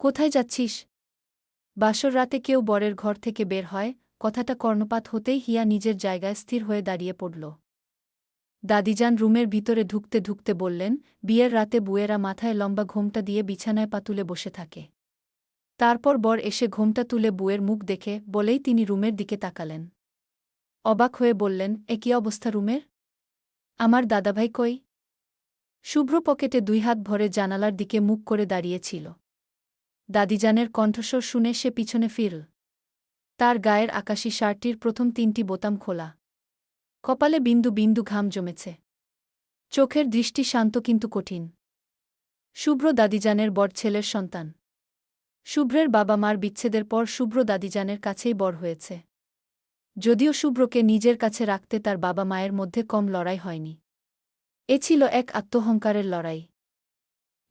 কোথায় যাচ্ছিস? বাসর রাতে কেউ বরের ঘর থেকে বের হয়, কথাটা কর্ণপাত হতেই হিয়া নিজের জায়গায় স্থির হয়ে দাঁড়িয়ে পড়ল। দাদিজান রুমের ভিতরে ঢুকতে ঢুকতে বললেন, বিয়ের রাতে বুয়েরা মাথায় লম্বা ঘোমটা দিয়ে বিছানায় পা তুলে বসে থাকে। তারপর বর এসে ঘোমটা তুলে বুয়ের মুখ দেখে বলেই তিনি রুমের দিকে তাকালেন। অবাক হয়ে বললেন, এ কী অবস্থা রুমের? আমার দাদাভাই কই? শুভ্র পকেটে 2 হাত ভরে জানালার দিকে মুখ করে দাঁড়িয়েছিল। দাদিজানের কণ্ঠস্বর শুনে সে পিছনে ফিরল। তার গায়ের আকাশি শার্টটির প্রথম 3টি বোতাম খোলা। কপালে বিন্দু বিন্দু ঘাম জমেছে। চোখের দৃষ্টি শান্ত কিন্তু কঠিন। শুভ্র দাদিজানের বড় ছেলের সন্তান। শুভ্রের বাবা মার বিচ্ছেদের পর শুভ্র দাদিজানের কাছেই বড় হয়েছে। যদিও শুভ্রকে নিজের কাছে রাখতে তার বাবা মায়ের মধ্যে কম লড়াই হয়নি। এ ছিল এক আত্মহংকারের লড়াই।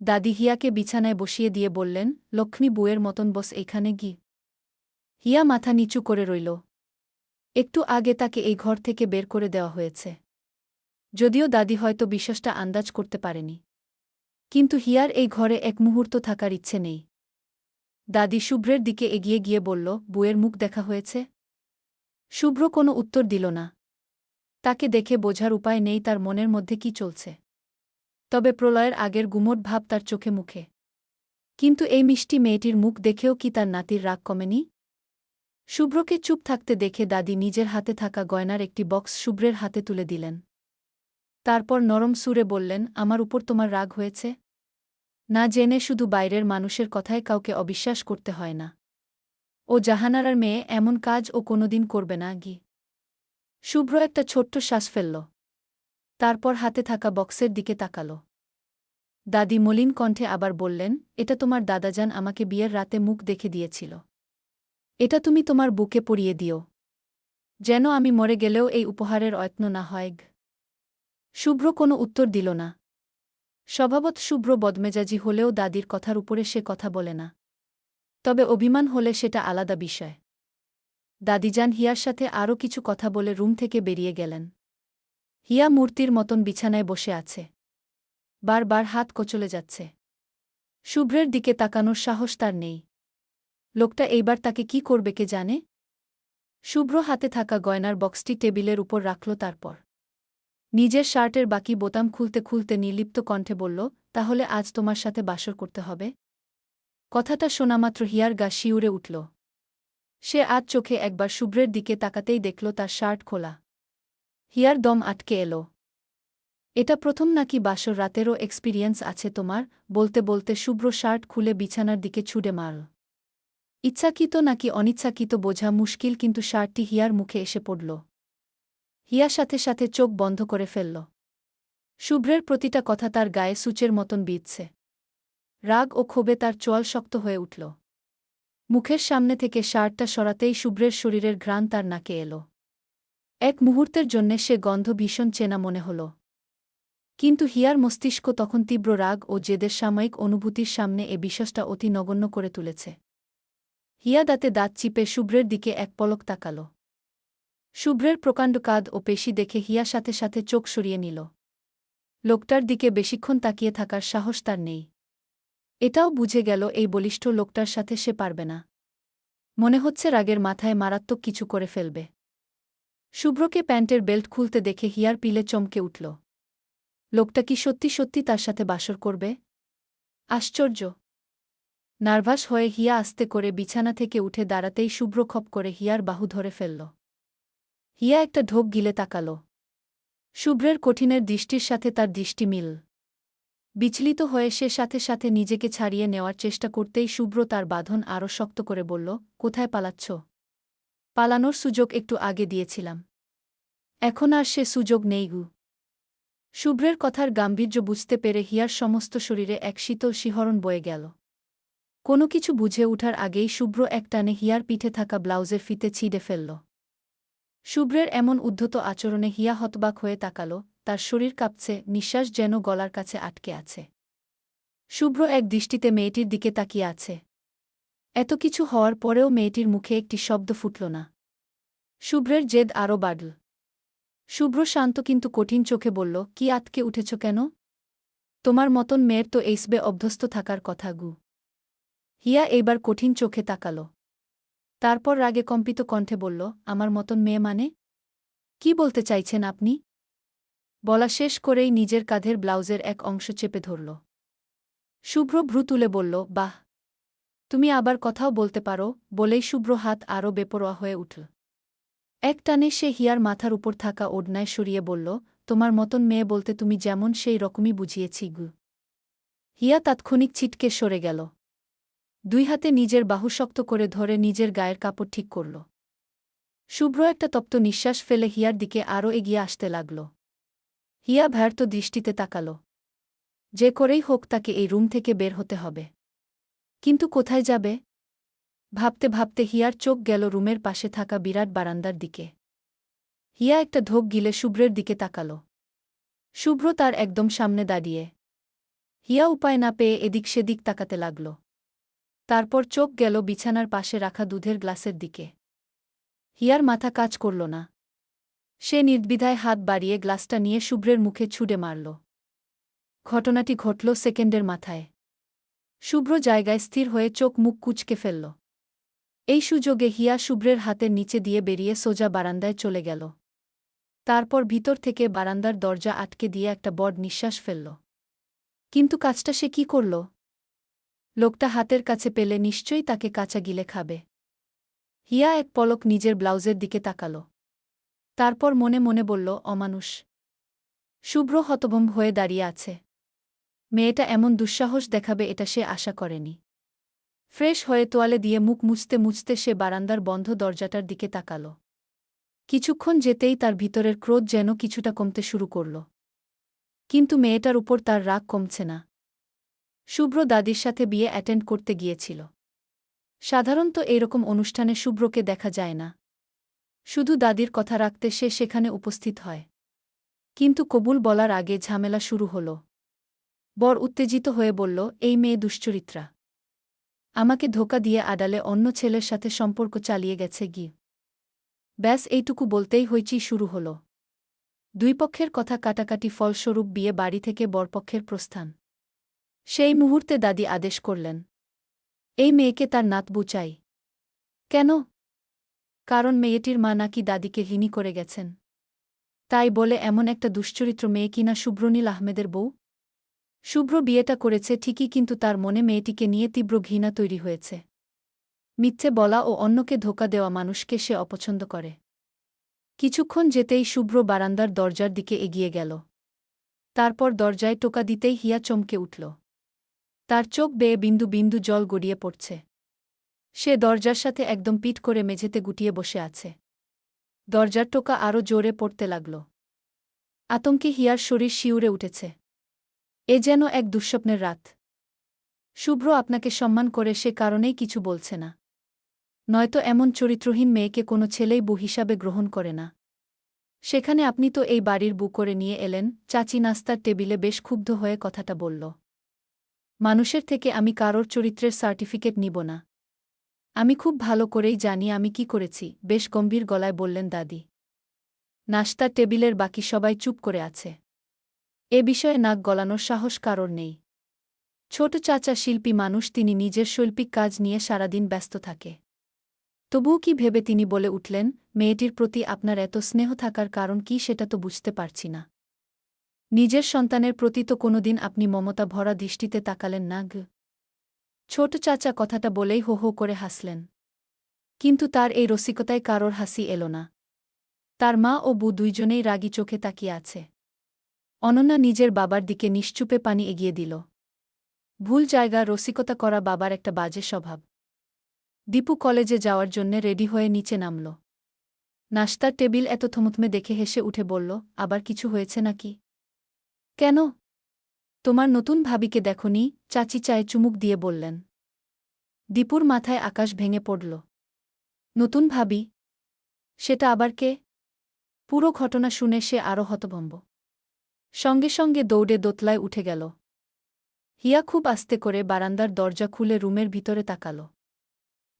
দাদি হিয়াকে বিছানায় বসিয়ে দিয়ে বললেন, লক্ষ্মী বুয়ের মতন বস এইখানে গি। হিয়া মাথা নিচু করে রইল। একটু আগে তাকে এই ঘর থেকে বের করে দেওয়া হয়েছে। যদিও দাদি হয়তো বিশ্বাসটা আন্দাজ করতে পারেনি। কিন্তু হিয়ার এই ঘরে এক মুহূর্ত থাকার ইচ্ছে নেই। দাদি শুভ্রের দিকে এগিয়ে গিয়ে বলল, বুয়ের মুখ দেখা হয়েছে? শুভ্র কোনো উত্তর দিল না। তাকে দেখে বোঝার উপায় নেই তার মনের মধ্যে কি চলছে। তবে প্রলয়ের আগের গুমোট ভাব তার চোখে মুখে। কিন্তু এই মিষ্টি মেয়েটির মুখ দেখেও কি তার নাতির রাগ কমেনি? শুভ্রকে চুপ থাকতে দেখে দাদি নিজের হাতে থাকা গয়নার একটি বক্স শুভ্রের হাতে তুলে দিলেন। তারপর নরম সুরে বললেন, আমার উপর তোমার রাগ হয়েছে? না জেনে শুধু বাইরের মানুষের কথায় কাউকে অবিশ্বাস করতে হয় না। ও জাহানারার মেয়ে, এমন কাজ ও কোনোদিন করবে না গি। শুভ্র একটা ছোট্ট শ্বাস ফেলল। তারপর হাতে থাকা বক্সের দিকে তাকাল। দাদি মলিন কণ্ঠে আবার বললেন, এটা তোমার দাদাজান আমাকে বিয়ের রাতে মুখ দেখে দিয়েছিল। এটা তুমি তোমার বুকে পরিয়ে দিও। যেন আমি মরে গেলেও এই উপহারের অয়ত্ন না হয়। শুভ্র কোনো উত্তর দিল না। স্বভাবত শুভ্র বদমেজাজি হলেও দাদির কথার উপরে সে কথা বলে না। তবে অভিমান হলে সেটা আলাদা বিষয়। দাদিজান হিয়ার সাথে আরও কিছু কথা বলে রুম থেকে বেরিয়ে গেলেন। হিয়া মূর্তির মতন বিছানায় বসে আছে। বারবার হাত কচলে যাচ্ছে। শুভ্রের দিকে তাকানোর সাহস তার নেই। লোকটা এইবার তাকে কি করবে কে জানে? শুভ্র হাতে থাকা গয়নার বক্সটি টেবিলের উপর রাখল, তারপর নিজের শার্টের বাকি বোতাম খুলতে খুলতে নির্লিপ্ত কণ্ঠে বলল, তাহলে আজ তোমার সাথে বাসর করতে হবে? কথাটা শোনামাত্র হিয়ার গা শিউরে উঠল। সে আজ চোখে একবার শুভ্রের দিকে তাকাতেই দেখল তার শার্ট খোলা। হিয়ার দম আটকে এল। এটা প্রথম নাকি বাসর রাতেরও এক্সপিরিয়েন্স আছে তোমার? বলতে বলতে শুভ্র শার্ট খুলে বিছানার দিকে ছুড়ে মারল। ইচ্ছাকৃত নাকি অনিচ্ছাকৃত বোঝা মুশকিল, কিন্তু শার্টটি হিয়ার মুখে এসে পড়ল। হিয়া সাথে সাথে চোখ বন্ধ করে ফেলল। শুভ্রের প্রতিটা কথা তার গায়ে সূচের মতন বিঁধছে। রাগ ও ক্ষোভে তার চোয়াল শক্ত হয়ে উঠল। মুখের সামনে থেকে শার্টটা সরাতেই শুভ্রের শরীরের ঘ্রাণ তার নাকে এল। এক মুহূর্তের জন্যে সে গন্ধ ভীষণ চেনা মনে হল। কিন্তু হিয়ার মস্তিষ্ক তখন তীব্র রাগ ও জেদের সাময়িক অনুভূতির সামনে এ বিশ্বাসটা অতি নগণ্য করে তুলেছে। হিয়া দাঁতে দাঁত চিপে শুভ্রের দিকে এক পলক তাকাল। শুভ্রের প্রকাণ্ড কাঁধ ও পেশি দেখে হিয়া সাথে সাথে চোখ সরিয়ে নিল। লোকটার দিকে বেশিক্ষণ তাকিয়ে থাকার সাহস তার নেই। এটাও বুঝে গেল এই বলিষ্ঠ লোকটার সাথে সে পারবে না। মনে হচ্ছে রাগের মাথায় মারাত্মক কিছু করে ফেলবে। শুভ্রকে প্যান্টের বেল্ট খুলতে দেখে হিয়ার পিলে চমকে উঠল। লোকটা কি সত্যি সত্যি তার সাথে বাসর করবে? আশ্চর্য! নার্ভাস হয়ে হিয়া আস্তে করে বিছানা থেকে উঠে দাঁড়াতেই শুভ্র খপ করে হিয়ার বাহু ধরে ফেলল। হিয়া একটা ঢোক গিলে তাকাল। শুভ্রের কঠিনের দৃষ্টির সাথে তার দৃষ্টি মিল। বিচলিত হয়ে সে সাথে সাথে নিজেকে ছাড়িয়ে নেওয়ার চেষ্টা করতেই শুভ্র তার বাঁধন আরও শক্ত করে বলল, কোথায় পালাচ্ছ? পালানোর সুযোগ একটু আগে দিয়েছিলাম। এখন আর সে সুযোগ নেই গু। শুভ্রের কথার গাম্ভীর্য বুঝতে পেরে হিয়ার সমস্ত শরীরে এক শীতল শিহরণ বয়ে গেল। কোনো কিছু বুঝে ওঠার আগেই শুভ্র এক টানে হিয়ার পিঠে থাকা ব্লাউজের ফিতে ছিঁড়ে ফেলল। শুভ্রের এমন উদ্ধত আচরণে হিয়া হতবাক হয়ে তাকাল, তার শরীর কাঁপছে, নিঃশ্বাস যেন গলার কাছে আটকে আছে। শুভ্র এক দৃষ্টিতে মেয়েটির দিকে তাকিয়ে আছে। এত কিছু হওয়ার পরেও মেয়েটির মুখে একটি শব্দ ফুটল না। শুভ্রের জেদ আরও বাড়ল। শুভ্র শান্ত কিন্তু কঠিন চোখে বলল, কি আতকে উঠেছ কেন? তোমার মতন মেয়ের তো এইসবে অভ্যস্ত থাকার কথা গু। হিয়া এইবার কঠিন চোখে তাকাল। তারপর রাগে কম্পিত কণ্ঠে বলল, আমার মতন মেয়ে মানে? কি বলতে চাইছেন আপনি? বলা শেষ করেই নিজের কাঁধের ব্লাউজের এক অংশ চেপে ধরল। শুভ্র ভ্রু তুলে বলল, বাহ, তুমি আবার কথাও বলতে পারো, বলেই শুভ্র হাত আরও বেপরোয়া হয়ে উঠল। এক টানে সে হিয়ার মাথার উপর থাকা ওড়নায় সরিয়ে বলল, তোমার মতন মেয়ে বলতে তুমি যেমন সেই রকমই বুঝিয়েছি গু। হিয়া তাৎক্ষণিক ছিটকে সরে গেল। দুই হাতে নিজের বাহু শক্ত করে ধরে নিজের গায়ের কাপড় ঠিক করল। শুভ্র একটা তপ্ত নিঃশ্বাস ফেলে হিয়ার দিকে আরও এগিয়ে আসতে লাগল। হিয়া ব্যর্থ দৃষ্টিতে তাকাল। যে করেই হোক তাকে এই রুম থেকে বের হতে হবে। কিন্তু কোথায় যাবে? ভাবতে ভাবতে হিয়ার চোখ গেল রুমের পাশে থাকা বিরাট বারান্দার দিকে। হিয়া একটা ঢোক গিলে শুভ্রের দিকে তাকাল। শুভ্র তার একদম সামনে দাঁড়িয়ে। হিয়া উপায় না পেয়ে এদিক সেদিক তাকাতে লাগল। তারপর চোখ গেল বিছানার পাশে রাখা দুধের গ্লাসের দিকে। হিয়ার মাথা কাজ করল না। সে নির্দ্বিধায় হাত বাড়িয়ে গ্লাসটা নিয়ে শুভ্রের মুখে ছুঁড়ে মারল। ঘটনাটি ঘটল সেকেন্ডের মাথায়। শুভ্র জায়গায় স্থির হয়ে চোখ মুখ কুঁচকে ফেলল। এই সুযোগে হিয়া শুভ্রের হাতের নিচে দিয়ে বেরিয়ে সোজা বারান্দায় চলে গেল। তারপর ভিতর থেকে বারান্দার দরজা আটকে দিয়ে একটা বড় নিঃশ্বাস ফেলল। কিন্তু কাজটা সে কি করল? লোকটা হাতের কাছে পেলে নিশ্চয়ই তাকে কাঁচা গিলে খাবে। হিয়া এক পলক নিজের ব্লাউজের দিকে তাকাল। তারপর মনে মনে বলল, অমানুষ। শুভ্র হতভম্ব হয়ে দাঁড়িয়ে আছে। মেয়েটা এমন দুঃসাহস দেখাবে এটা সে আশা করেনি। ফ্রেশ হয়ে তোয়ালে দিয়ে মুখ মুছতে মুছতে সে বারান্দার বন্ধ দরজাটার দিকে তাকাল। কিছুক্ষণ যেতেই তার ভিতরের ক্রোধ যেন কিছুটা কমতে শুরু করল। কিন্তু মেয়েটার উপর তার রাগ কমছে না। শুভ্র দাদির সাথে বিয়ে অ্যাটেন্ড করতে গিয়েছিল। সাধারণত এরকম অনুষ্ঠানে শুভ্রকে দেখা যায় না। শুধু দাদির কথা রাখতে সে সেখানে উপস্থিত হয়। কিন্তু কবুল বলার আগে ঝামেলা শুরু হল। বর উত্তেজিত হয়ে বলল, এই মেয়ে দুশ্চরিত্রা। আমাকে ধোঁকা দিয়ে আড়ালে অন্য ছেলের সাথে সম্পর্ক চালিয়ে গেছে গি। ব্যাস এইটুকু বলতেই হইচই শুরু হল। দুই পক্ষের কথা কাটাকাটি ফলস্বরূপ বিয়ে বাড়ি থেকে বরপক্ষের প্রস্থান। সেই মুহূর্তে দাদি আদেশ করলেন, এই মেয়েকে তার নাতবু চাই। কেন? কারণ মেয়েটির মা নাকি দাদিকে ঘৃণা করে গেছেন। তাই বলে এমন একটা দুশ্চরিত্র মেয়ে কিনা শুভ্রনীল আহমেদের বউ। শুভ্র বিয়েটা করেছে ঠিকই, কিন্তু তার মনে মেয়েটিকে নিয়ে তীব্র ঘৃণা তৈরি হয়েছে। মিথ্যে বলা ও অন্যকে ধোঁকা দেওয়া মানুষকে সে অপছন্দ করে। কিছুক্ষণ যেতেই শুভ্র বারান্দার দরজার দিকে এগিয়ে গেল। তারপর দরজায় টোকা দিতেই হিয়া চমকে উঠল। তার চোখ বেয়ে বিন্দু বিন্দু জল গড়িয়ে পড়ছে। সে দরজার সাথে একদম পিঠ করে মেঝেতে গুটিয়ে বসে আছে। দরজার টোকা আরও জোরে পড়তে লাগল। আতঙ্কে হিয়ার শরীর শিউরে উঠেছে। এ যেন এক দুঃস্বপ্নের রাত। শুভ্র আপনাকে সম্মান করে সে কারণেই কিছু বলছে না। নয়তো এমন চরিত্রহীন মেয়েকে কোনো ছেলেই বউ হিসাবে গ্রহণ করে না। সেখানে আপনি তো এই বাড়ির বউ করে নিয়ে এলেন। চাচি নাস্তার টেবিলে বেশ ক্ষুব্ধ হয়ে কথাটা বলল। মানুষের থেকে আমি কারোর চরিত্রের সার্টিফিকেট নিব না। আমি খুব ভালো করেই জানি আমি কি করেছি, বেশ গম্ভীর গলায় বললেন দাদি। নাস্তার টেবিলের বাকি সবাই চুপ করে আছে। এ বিষয়ে নাক গলানোর সাহস কারোর নেই। ছোট চাচা শিল্পী মানুষ, তিনি নিজের শৈল্পিক কাজ নিয়ে সারাদিন ব্যস্ত থাকে। তবুও কি ভেবে তিনি বলে উঠলেন, মেয়েটির প্রতি আপনার এত স্নেহ থাকার কারণ কি সেটা তো বুঝতে পারছি না। নিজের সন্তানের প্রতি তো কোনোদিন আপনি মমতা ভরা দৃষ্টিতে তাকালেন না গ। ছোট চাচা কথাটা বলেই হো হো করে হাসলেন। কিন্তু তার এই রসিকতায় কারোর হাসি এল না। তার মা ও বউ দুইজনেই রাগী চোখে তাকিয়ে আছে। অনন্যা নিজের বাবার দিকে নিশ্চুপে পানি এগিয়ে দিল। ভুল জায়গা, রসিকতা করা বাবার একটা বাজে স্বভাব। দীপু কলেজে যাওয়ার জন্যে রেডি হয়ে নিচে নামল। নাস্তার টেবিল এত থমথমে দেখে হেসে উঠে বলল, আবার কিছু হয়েছে নাকি? কেন? তোমার নতুন ভাবিকে দেখনি? চাচি চায়ে চুমুক দিয়ে বললেন। দীপুর মাথায় আকাশ ভেঙে পড়ল। নতুন ভাবি? সেটা আবার কে? পুরো ঘটনা শুনে সে আরও হতভম্ব। সঙ্গে সঙ্গে দৌড়ে দোতলায় উঠে গেল। হিয়া খুব আস্তে করে বারান্দার দরজা খুলে রুমের ভিতরে তাকাল।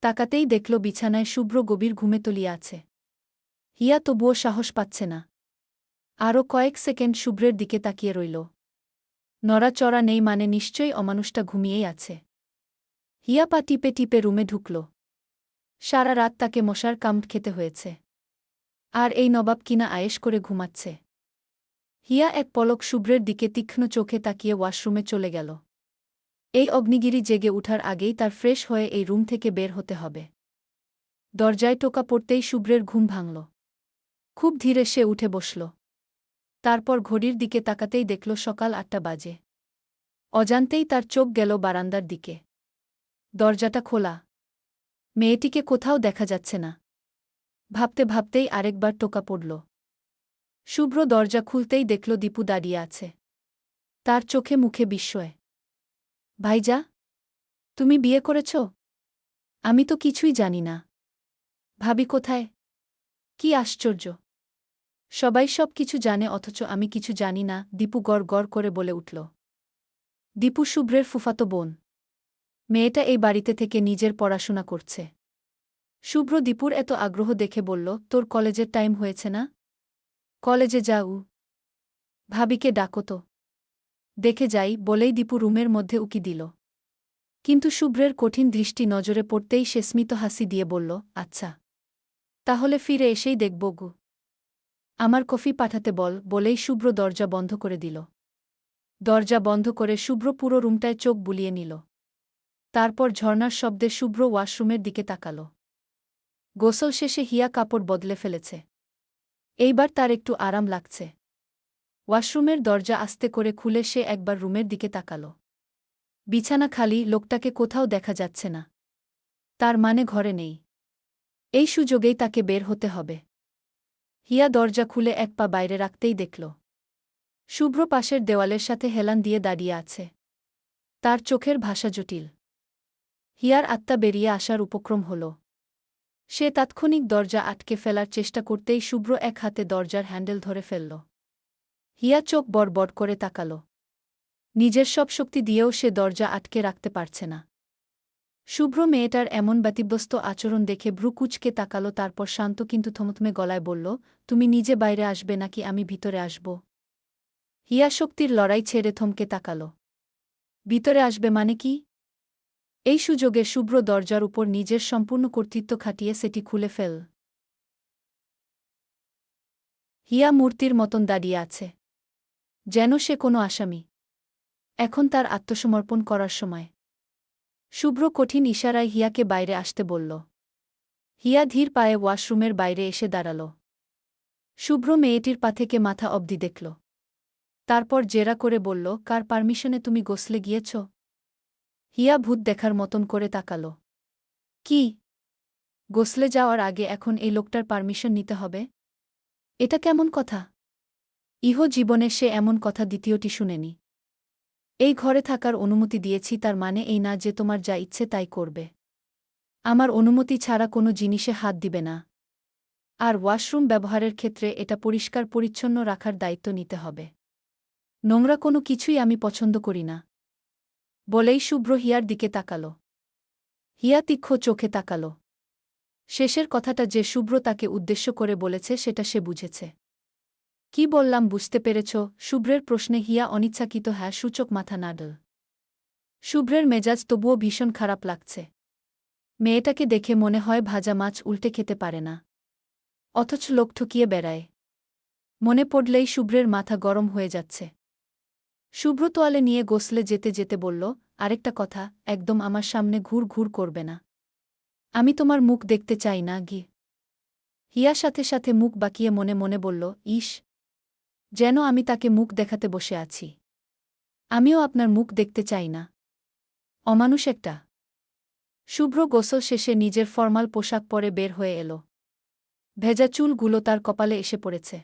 তাকাতেই দেখল বিছানায় শুভ্র গভীর ঘুমে তলিয়ে আছে। হিয়া তবুও সাহস পাচ্ছে না। আরও কয়েক সেকেন্ড শুভ্রের দিকে তাকিয়ে রইল। নড়াচড়া নেই, মানে নিশ্চয়ই অমানুষটা ঘুমিয়েই আছে। হিয়া পা টিপে টিপে রুমে ঢুকল। সারা রাত তাকে মশার কামড় খেতে হয়েছে। আর এই নবাব কিনা আয়েশ করে ঘুমাচ্ছে। হিয়া এক পলক শুভ্রের দিকে তীক্ষ্ণ চোখে তাকিয়ে ওয়াশরুমে চলে গেল। এই অগ্নিগিরি জেগে উঠার আগেই তার ফ্রেশ হয়ে এই রুম থেকে বের হতে হবে। দরজায় টোকা পড়তেই শুভ্রের ঘুম ভাঙল। খুব ধীরে সে উঠে বসল। তারপর ঘড়ির দিকে তাকাতেই দেখল সকাল ৮টা বাজে। অজান্তেই তার চোখ গেল বারান্দার দিকে। দরজাটা খোলা। মেয়েটিকে কোথাও দেখা যাচ্ছে না। ভাবতে ভাবতেই আরেকবার টোকা পড়ল। শুভ্র দরজা খুলতেই দেখল দীপু দাঁড়িয়ে আছে। তার চোখে মুখে বিস্ময়। ভাইজা, তুমি বিয়ে করেছ? আমি তো কিছুই জানি না। ভাবি কোথায়? কি আশ্চর্য! সবাই সব কিছু জানে অথচ আমি কিছু জানি না, দীপু গড় গড় করে বলে উঠল। দীপু শুভ্রের ফুফাতো বোন। মেয়েটা এই বাড়িতে থেকে নিজের পড়াশোনা করছে। শুভ্র দীপুর এত আগ্রহ দেখে বলল, তোর কলেজের টাইম হয়েছে না? কলেজে যাও। ভাবিকে ডাকো তো। দেখে যাই বলেই দীপু রুমের মধ্যে উকি দিল। কিন্তু শুভ্রের কঠিন দৃষ্টি নজরে পড়তেই সে স্মিত হাসি দিয়ে বলল, আচ্ছা, তাহলে ফিরে এসেই দেখব গু। আমার কফি পাঠাতে বল বলেই শুভ্র দরজা বন্ধ করে দিল। দরজা বন্ধ করে শুভ্র পুরো রুমটায় চোখ বুলিয়ে নিল। তারপর ঝর্নার শব্দে শুভ্র ওয়াশরুমের দিকে তাকাল। গোসল শেষে হিয়া কাপড় বদলে ফেলেছে। এইবার তার একটু আরাম লাগছে। ওয়াশরুমের দরজা আস্তে করে খুলে সে একবার রুমের দিকে তাকাল। বিছানা খালি, লোকটাকে কোথাও দেখা যাচ্ছে না। তার মানে ঘরে নেই। এই সুযোগেই তাকে বের হতে হবে। হিয়া দরজা খুলে এক পা বাইরে রাখতেই দেখল শুভ্র পাশের দেওয়ালের সাথে হেলান দিয়ে দাঁড়িয়ে আছে। তার চোখের ভাষা জটিল। হিয়ার আত্মা বেরিয়ে আসার উপক্রম হল। সে তাৎক্ষণিক দরজা আটকে ফেলার চেষ্টা করতেই শুভ্র এক হাতে দরজার হ্যান্ডেল ধরে ফেলল। হিয়া চোখ বড় করে তাকাল। নিজের সব শক্তি দিয়েও সে দরজা আটকে রাখতে পারছে না। শুভ্র মেয়েটার এমন ব্যতিব্যস্ত আচরণ দেখে ভ্রু কুঁচকে তাকাল, তারপর শান্ত কিন্তু থমথমে গলায় বলল, তুমি নিজে বাইরে আসবে নাকি আমি ভিতরে আসব? হিয়া শক্তির লড়াই ছেড়ে থমকে তাকাল। ভিতরে আসবে মানে কি? এই সুযোগে শুভ্র দরজার উপর নিজের সম্পূর্ণ কর্তৃত্ব খাটিয়ে সেটি খুলে ফেল। হিয়া মূর্তির মতন দাঁড়িয়ে আছে, যেন সে কোনো আসামি। এখন তার আত্মসমর্পণ করার সময়। শুভ্র কঠিন ইশারায় হিয়াকে বাইরে আসতে বলল। হিয়া ধীর পায়ে ওয়াশরুমের বাইরে এসে দাঁড়াল। শুভ্র মেয়েটির পা থেকে মাথা অবধি দেখল। তারপর জেরা করে বলল, কার পারমিশনে তুমি গোসলে গিয়েছ? হিয়া ভূত দেখার মতন করে তাকাল। কি? গোসলে যাওয়ার আগে এখন এই লোকটার পারমিশন নিতে হবে? এটা কেমন কথা? ইহ জীবনে সে এমন কথা দ্বিতীয়টি শুনেনি। এই ঘরে থাকার অনুমতি দিয়েছি, তার মানে এই না যে তোমার যা ইচ্ছে তাই করবে। আমার অনুমতি ছাড়া কোনো জিনিসে হাত দিবে না। আর ওয়াশরুম ব্যবহারের ক্ষেত্রে এটা পরিষ্কার পরিচ্ছন্ন রাখার দায়িত্ব নিতে হবে। নোংরা কোনো কিছুই আমি পছন্দ করি না। বলেই শুভ্র হিয়ার দিকে তাকাল। হিয়া তীক্ষ্ণ চোখে তাকাল। শেষের কথাটা যে শুভ্র তাকে উদ্দেশ্য করে বলেছে সেটা সে বুঝেছে। কি বললাম বুঝতে পেরেছ? শুভ্রের প্রশ্নে হিয়া অনিচ্ছাকৃত হ্যাঁ সূচক মাথা নাড়ল। শুভ্রের মেজাজ তবুও ভীষণ খারাপ লাগছে। মেয়েটাকে দেখে মনে হয় ভাজা মাছ উল্টে খেতে পারে না, অথচ লোক ঠকিয়ে বেড়ায়। মনে পড়লেই শুভ্রের মাথা গরম হয়ে যাচ্ছে। শুভ্র তোয়ালে নিয়ে গোসলে যেতে যেতে বলল, আরেকটা কথা, একদম আমার সামনে ঘুর ঘুর করবে না। আমি তোমার মুখ দেখতে চাই না গি। হিয়া সাথে সাথে মুখ বাঁকিয়ে মনে মনে বলল, ইস, যেন আমি তাকে মুখ দেখাতে বসে আছি। আমিও আপনার মুখ দেখতে চাই না। অমানুষ একটা। শুভ্র গোসল শেষে নিজের ফরমাল পোশাক পরে বের হয়ে এল। ভেজা চুলগুলো তার কপালে এসে পড়েছে।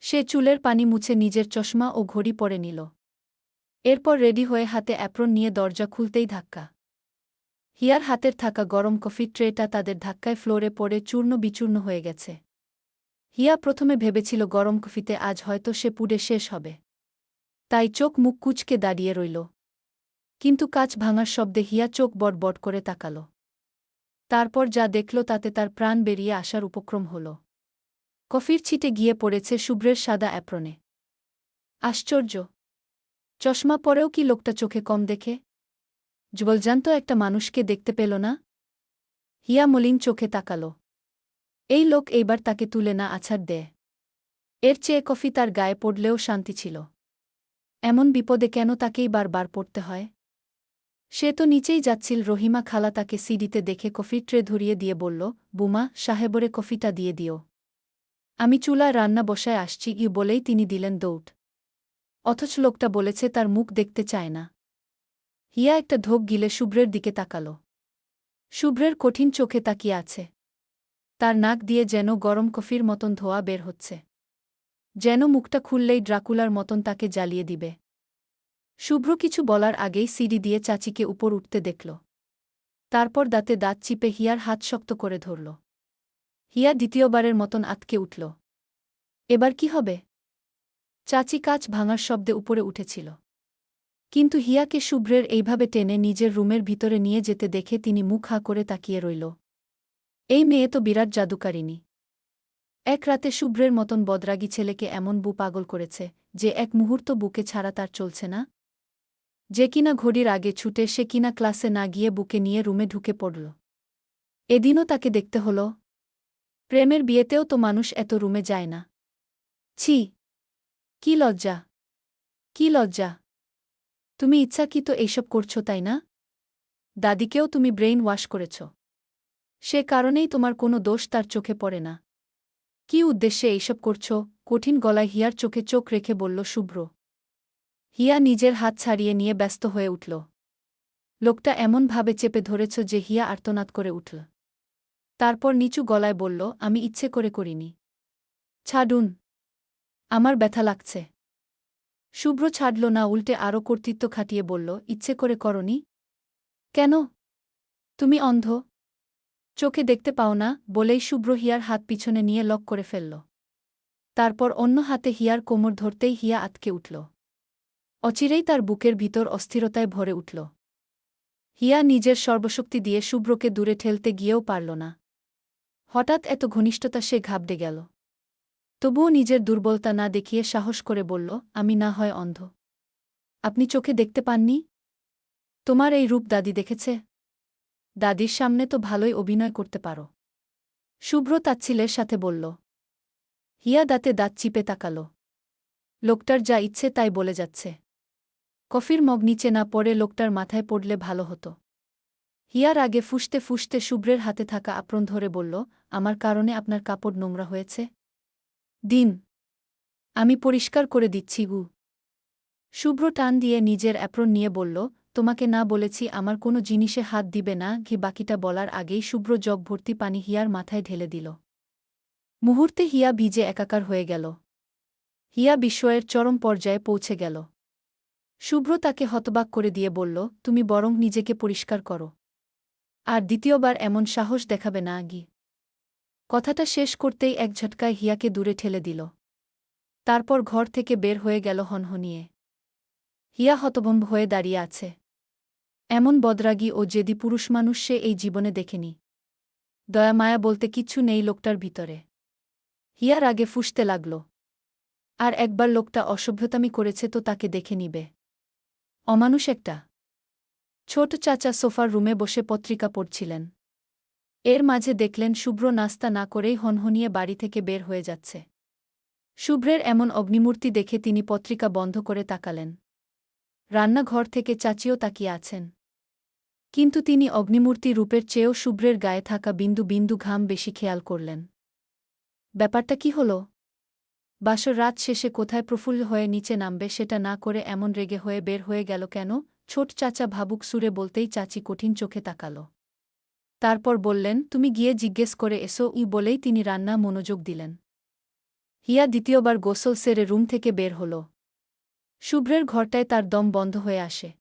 সে চুলের পানি মুছে নিজের চশমা ও ঘড়ি পরে নিল। এরপর রেডি হয়ে হাতে অ্যাপ্রন নিয়ে দরজা খুলতেই ধাক্কা। হিয়ার হাতের থাকা গরম কফির ট্রেটা তাদের ধাক্কায় ফ্লোরে পড়ে চূর্ণ বিচূর্ণ হয়ে গেছে। হিয়া প্রথমে ভেবেছিল গরম কফিতে আজ হয়তো সে পুড়ে শেষ হবে। তাই চোখ মুখ কুঁচকে দাঁড়িয়ে রইল। কিন্তু কাঁচ ভাঙার শব্দে হিয়া চোখ বড় করে তাকাল। তারপর যা দেখল তাতে তার প্রাণ বেরিয়ে আসার উপক্রম হল। কফির ছিটে গিয়ে পড়েছে শুভ্রের সাদা অ্যাপ্রনে। আশ্চর্য! চশমা পরেও কি লোকটা চোখে কম দেখে? জবলজান্ত একটা মানুষকে দেখতে পেল না? হিয়া মলিন চোখে তাকাল। এই লোক এইবার তাকে তুলে না আছাড় দেয়। এর চেয়ে কফি তার গায়ে পড়লেও শান্তি ছিল। এমন বিপদে কেন তাকেই বারবার পড়তে হয়? সে তো নিচেই যাচ্ছিল। রহিমা খালা তাকে সিঁড়িতে দেখে কফির ট্রে ধরিয়ে দিয়ে বলল, বুমা সাহেবরে কফিটা দিয়ে দিও। আমি চুলায় রান্না বসায় আসছি বলেই তিনি দিলেন দৌড়। অথচ লোকটা বলেছে তার মুখ দেখতে চায় না। হিয়া একটা ঢোক গিলে শুভ্রের দিকে তাকাল। শুভ্রের কঠিন চোখে তাকিয়ে আছে। তার নাক দিয়ে যেন গরম কফির মতন ধোঁয়া বের হচ্ছে। যেন মুখটা খুললেই ড্রাকুলার মতন তাকে জ্বালিয়ে দিবে। শুভ্র কিছু বলার আগেই সিঁড়ি দিয়ে চাচিকে উপর উঠতে দেখল। তারপর দাঁতে দাঁত চিপে হিয়ার হাত শক্ত করে ধরল। হিয়া দ্বিতীয়বারের মতন আটকে উঠল। এবার কি হবে? চাচি কাচ ভাঙার শব্দে উপরে উঠেছিল। কিন্তু হিয়াকে শুভ্রের এইভাবে টেনে নিজের রুমের ভিতরে নিয়ে যেতে দেখে তিনি মুখ হা করে তাকিয়ে রইল। এই মেয়ে তো বিরাট জাদুকারিনী। এক রাতে শুভ্রের মতন বদরাগী ছেলেকে এমন বু পাগল করেছে যে এক মুহূর্ত বুকে ছাড়া তার চলছে না। যে কিনা ঘড়ির আগে ছুটে সে কিনা ক্লাসে না গিয়ে বুকে নিয়ে রুমে ঢুকে পড়ল। এদিনও তাকে দেখতে হল। প্রেমের বিয়েতেও তো মানুষ এত রুমে যায় না। ছি! কি লজ্জা! কি লজ্জা! তুমি ইচ্ছাকৃত এইসব করছো তাই না? দাদিকেও তুমি ব্রেইন ওয়াশ করেছ। সে কারণেই তোমার কোনো দোষ তার চোখে পড়ে না। কি উদ্দেশ্যে এইসব করছ? কঠিন গলায় হিয়ার চোখে চোখ রেখে বলল শুভ্র। হিয়া নিজের হাত ছাড়িয়ে নিয়ে ব্যস্ত হয়ে উঠল। লোকটা এমনভাবে চেপে ধরেছ যে হিয়া আর্তনাদ করে উঠল। তারপর নিচু গলায় বলল, আমি ইচ্ছে করে করিনি। ছাড়ুন। আমার ব্যথা লাগছে। শুভ্র ছাড়ল না, উল্টে আরও কর্তৃত্ব খাটিয়ে বলল, ইচ্ছে করে করনি? কেন? তুমি অন্ধ? চোখে দেখতে পাও না? বলেই শুভ্র হিয়ার হাত পিছনে নিয়ে লক করে ফেলল। তারপর অন্য হাতে হিয়ার কোমর ধরতেই হিয়া আটকে উঠল। অচিরেই তার বুকের ভিতর অস্থিরতায় ভরে উঠল। হিয়া নিজের সর্বশক্তি দিয়ে শুভ্রকে দূরে ঠেলতে গিয়েও পারল না। হঠাৎ এত ঘনিষ্ঠতা সে ঘাবড়ে গেল। তবুও নিজের দুর্বলতা না দেখিয়ে সাহস করে বলল, আমি না হয় অন্ধ। আপনি চোখে দেখতে পাননি? তোমার এই রূপ দাদি দেখেছে? দাদির সামনে তো ভালোই অভিনয় করতে পারো। শুভ্র তাচ্ছিলের সাথে বলল। হিয়া দাঁতে দাঁত চিপে তাকাল। লোকটার যা ইচ্ছে তাই বলে যাচ্ছে। কফির মগ নিচে না পড়ে লোকটার মাথায় পড়লে ভালো হতো। হিয়ার আগে ফুঁসতে ফুঁসতে শুভ্রের হাতে থাকা আপরণ ধরে বলল, আমার কারণে আপনার কাপড় নোংরা হয়েছে? দিন। আমি পরিষ্কার করে দিচ্ছি গু। শুভ্র টান দিয়ে নিজের অ্যাপ্রন নিয়ে বলল, তোমাকে না বলেছি আমার কোনো জিনিসে হাত দিবে না? বাকিটা বলার আগেই শুভ্র জগ ভর্তি পানি হিয়ার মাথায় ঢেলে দিল। মুহূর্তে হিয়া ভিজে একাকার হয়ে গেল। হিয়া বিস্ময়ের চরম পর্যায়ে পৌঁছে গেল। শুভ্র তাকে হতবাক করে দিয়ে বলল, তুমি বরং নিজেকে পরিষ্কার করো। আর দ্বিতীয়বার এমন সাহস দেখাবে না আগি। কথাটা শেষ করতেই এক ঝটকায় হিয়াকে দূরে ঠেলে দিল। তারপর ঘর থেকে বের হয়ে গেল হনহনিয়ে। হিয়া হতভম্ব হয়ে দাঁড়িয়ে আছে। এমন বদরাগী ও জেদি পুরুষমানুষ সে এই জীবনে দেখেনি। দয়া মায়া বলতে কিচ্ছু নেই লোকটার ভিতরে। হিয়ার আগে ফুঁসতে লাগল। আর একবার লোকটা অসভ্যতামি করেছে তো তাকে দেখে নিবে। অমানুষ একটা। ছোট চাচা সোফার রুমে বসে পত্রিকা পড়ছিলেন। এর মাঝে দেখলেন শুভ্র নাস্তা না করেই হনহনিয়ে বাড়ি থেকে বের হয়ে যাচ্ছে। শুভ্রের এমন অগ্নিমূর্তি দেখে তিনি পত্রিকা বন্ধ করে তাকালেন। রান্নাঘর থেকে চাচিও তাকিয়ে আছেন। কিন্তু তিনি অগ্নিমূর্তি রূপের চেয়েও শুভ্রের গায়ে থাকা বিন্দু বিন্দু ঘাম বেশি খেয়াল করলেন। ব্যাপারটা কি হল? বাসর রাত শেষে কোথায় প্রফুল্ল হয়ে নিচে নামবে সেটা না করে এমন রেগে হয়ে বের হয়ে গেল কেন? ছোট চাচা ভাবুক সুরে বলতেই চাচি কঠিন চোখে তাকাল। তারপর বললেন, তুমি গিয়ে জিজ্ঞেস করে এসো বলেই তিনি রান্না মনোযোগ দিলেন। হিয়া দ্বিতীয়বার গোসল সেরে রুম থেকে বের হল। শুভ্রের ঘরটায় তার দম বন্ধ হয়ে আসে।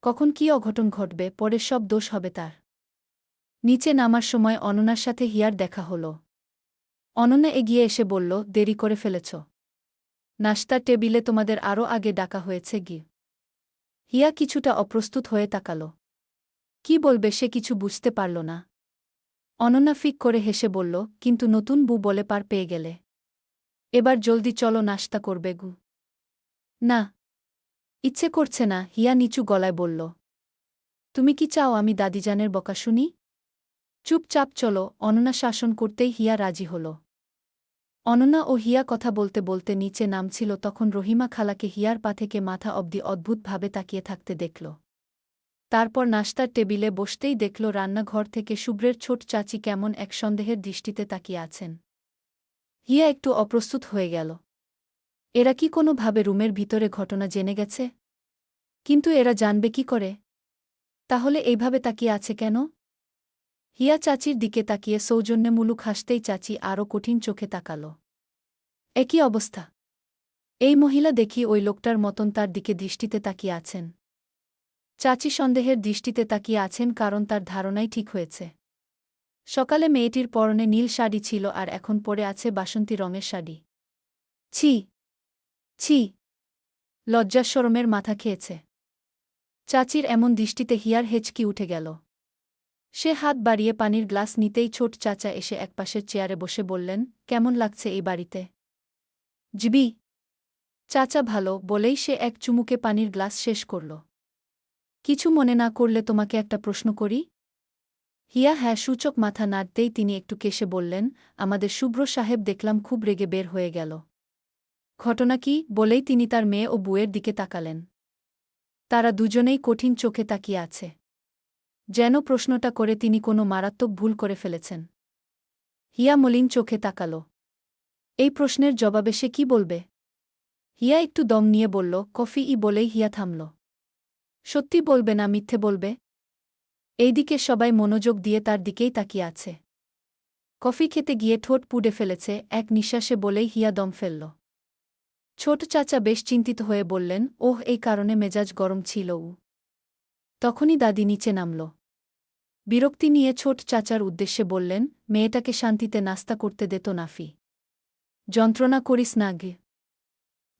কখন কী অঘটন ঘটবে, পরের সব দোষ হবে তার। নিচে নামার সময় অননার সাথে হিয়ার দেখা হল। অননা এগিয়ে এসে বলল, দেরি করে ফেলেছ। নাশতার টেবিলে তোমাদের আরও আগে ডাকা হয়েছে গি। হিয়া কিছুটা অপ্রস্তুত হয়ে তাকাল। কি বলবে সে কিছু বুঝতে পারল না। অনন্যা ফিক করে হেসে বলল, কিন্তু নতুন বউ বলে পার পেয়ে গেলে। এবার জলদি চলো, নাশতা করবে গু। না, ইচ্ছে করছে না, হিয়া নিচু গলায় বলল। তুমি কি চাও আমি দাদিজানের বকা শুনি? চুপচাপ চলো। অননা শাসন করতেই হিয়া রাজি হল। অননা ও হিয়া কথা বলতে বলতে নিচে নামছিল, তখন রহিমা খালাকে হিয়ার পা থেকে মাথা অবধি অদ্ভুতভাবে তাকিয়ে থাকতে দেখল। তারপর নাশতার টেবিলে বসতেই দেখল রান্নাঘর থেকে শুভ্রের ছোট চাচি কেমন এক সন্দেহের দৃষ্টিতে তাকিয়ে আছেন। হিয়া একটু অপ্রস্তুত হয়ে গেল। এরা কি কোনোভাবে রুমের ভিতরে ঘটনা জেনে গেছে? কিন্তু এরা জানবে কি করে? তাহলে এইভাবে তাকিয়ে আছে কেন? হিয়া চাচির দিকে তাকিয়ে সৌজন্যে মুলুক হাসতেই চাচি আরও কঠিন চোখে তাকাল। একই অবস্থা। এই মহিলা দেখি ওই লোকটার মতন তার দিকে দৃষ্টিতে তাকিয়ে আছেন। চাচি সন্দেহের দৃষ্টিতে তাকিয়ে আছেন কারণ তার ধারণাই ঠিক হয়েছে। সকালে মেয়েটির পরনে নীল শাড়ি ছিল আর এখন পরে আছে বাসন্তী রঙের শাড়ি। ছি ছি, লজ্জা শরমের মাথা খেয়েছে। চাচির এমন দৃষ্টিতে হিয়ার হেঁচকি উঠে গেল। সে হাত বাড়িয়ে পানির গ্লাস নিতেই ছোট চাচা এসে একপাশের চেয়ারে বসে বললেন, কেমন লাগছে এই বাড়িতে? জিবি। চাচা ভালো বলেই সে এক চুমুকে পানির গ্লাস শেষ করল। কিছু মনে না করলে তোমাকে একটা প্রশ্ন করি? হিয়া হ্যাঁ সূচক মাথা নাড়তেই তিনি একটু কেশে বললেন, আমাদের শুভ্র সাহেব দেখলাম খুব রেগে বের হয়ে গেল। ঘটনা কি? বলেই তিনি তার মেয়ে ও বউয়ের দিকে তাকালেন। তারা দুজনেই কঠিন চোখে তাকিয়ে আছে, যেন প্রশ্নটা করে তিনি কোনো মারাত্মক ভুল করে ফেলেছেন। হিয়া মলিন চোখে তাকাল। এই প্রশ্নের জবাবে সে কি বলবে? হিয়া একটু দম নিয়ে বলল, কফি বলেই হিয়া থামল। সত্যি বলবে না মিথ্যে বলবে? এইদিকে সবাই মনোযোগ দিয়ে তার দিকেই তাকিয়ে আছে। কফি খেতে গিয়ে ঠোঁট পুড়ে ফেলেছে এক নিঃশ্বাসে বলেই হিয়া দম ফেলল। ছোট চাচা বেশ চিন্তিত হয়ে বললেন, ওহ এই কারণে মেজাজ গরম ছিল। তখনই দাদি নিচে নামল। বিরক্তি নিয়ে ছোট চাচার উদ্দেশ্যে বললেন, মেয়েটাকে শান্তিতে নাস্তা করতে দেত নাফি। যন্ত্রণা করিস না গে।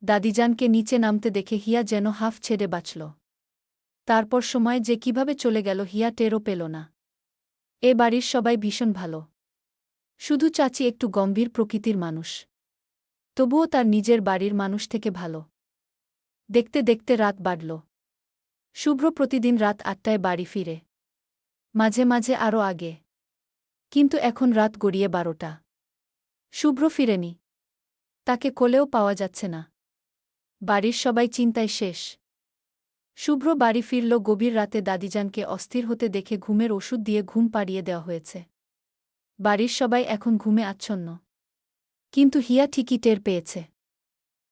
দাদিজানকে নিচে নামতে দেখে হিয়া যেন হাফ ছেড়ে বাঁচল। তারপর সময় যে কিভাবে চলে গেল হিয়া টেরও পেল না। এ বাড়ির সবাই ভীষণ ভালো, শুধু চাচি একটু গম্ভীর প্রকৃতির মানুষ। তবুও তার নিজের বাড়ির মানুষ থেকে ভালো। দেখতে দেখতে রাত বাড়ল। শুভ্র প্রতিদিন রাত ৮টায় বাড়ি ফিরে, মাঝে মাঝে আরও আগে। কিন্তু এখন রাত গড়িয়ে ১২টা। শুভ্র ফিরেনি। তাকে কোলেও পাওয়া যাচ্ছে না। বাড়ির সবাই চিন্তায় শেষ। শুভ্র বাড়ি ফিরল গভীর রাতে। দাদিজানকে অস্থির হতে দেখে ঘুমের ওষুধ দিয়ে ঘুম পাড়িয়ে দেওয়া হয়েছে। বাড়ির সবাই এখন ঘুমে আচ্ছন্ন। কিন্তু হিয়া ঠিকই টের পেয়েছে।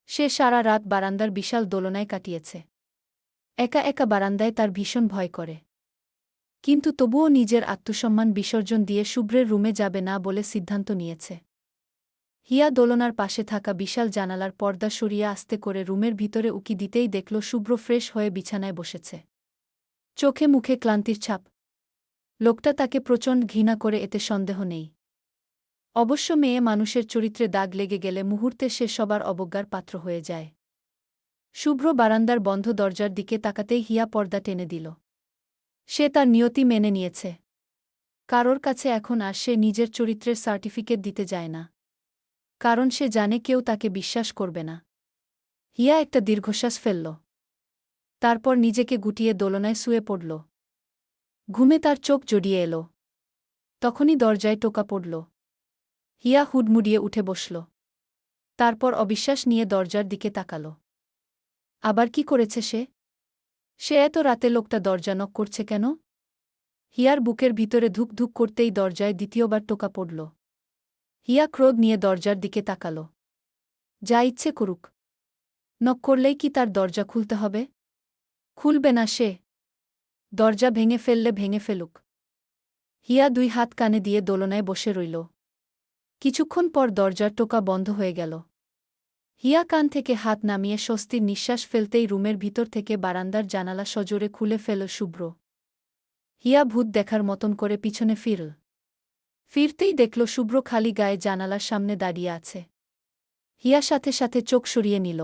সে সারা রাত বারান্দার বিশাল দোলনায় কাটিয়েছে। একা একা বারান্দায় তার ভীষণ ভয় করে। কিন্তু তবুও নিজের আত্মসম্মান বিসর্জন দিয়ে শুভ্রের রুমে যাবে না বলে সিদ্ধান্ত নিয়েছে। হিয়া দোলনার পাশে থাকা বিশাল জানালার পর্দা সরিয়ে আস্তে করে রুমের ভিতরে উকি দিতেই দেখল শুভ্র ফ্রেশ হয়ে বিছানায় বসেছে। চোখে মুখে ক্লান্তির ছাপ। লোকটা তাকে প্রচণ্ড ঘৃণা করে এতে সন্দেহ নেই। অবশ্য মেয়ে মানুষের চরিত্রে দাগ লেগে গেলে মুহূর্তে সে সবার অবজ্ঞার পাত্র হয়ে যায়। শুভ্র বারান্দার বন্ধ দরজার দিকে তাকাতেই হিয়া পর্দা টেনে দিল। সে তার নিয়তি মেনে নিয়েছে। কারোর কাছে এখন আর সে নিজের চরিত্রের সার্টিফিকেট দিতে যায় না। কারণ সে জানে কেউ তাকে বিশ্বাস করবে না। হিয়া একটা দীর্ঘশ্বাস ফেলল। তারপর নিজেকে গুটিয়ে দোলনায় শুয়ে পড়ল। ঘুমে তার চোখ জড়িয়ে এল। তখনই দরজায় টোকা পড়ল। হিয়া হুডমুড়িয়ে উঠে বসল। তারপর অবিশ্বাস নিয়ে দরজার দিকে তাকাল। আবার কি করেছে সে? সে এত রাতে লোকটা দরজা নক করছে কেন? হিয়ার বুকের ভিতরে ধুক ধুক করতেই দরজায় দ্বিতীয়বার টোকা পড়ল। হিয়া ক্রোধ নিয়ে দরজার দিকে তাকাল। যা ইচ্ছে করুক, নক করলেই কি তার দরজা খুলতে হবে? খুলবে না সে। দরজা ভেঙে ফেললে ভেঙে ফেলুক। হিয়া দুই হাত কানে দিয়ে দোলনায় বসে রইল। কিছুক্ষণ পর দরজার টোকা বন্ধ হয়ে গেল। হিয়া কান থেকে হাত নামিয়ে স্বস্তির নিঃশ্বাস ফেলতেই রুমের ভিতর থেকে বারান্দার জানালা সজোরে খুলে ফেল শুভ্র। হিয়া ভূত দেখার মতন করে পিছনে ফিরল। ফিরতেই দেখল শুভ্র খালি গায়ে জানালার সামনে দাঁড়িয়ে আছে। হিয়া সাথে সাথে চোখ সরিয়ে নিল।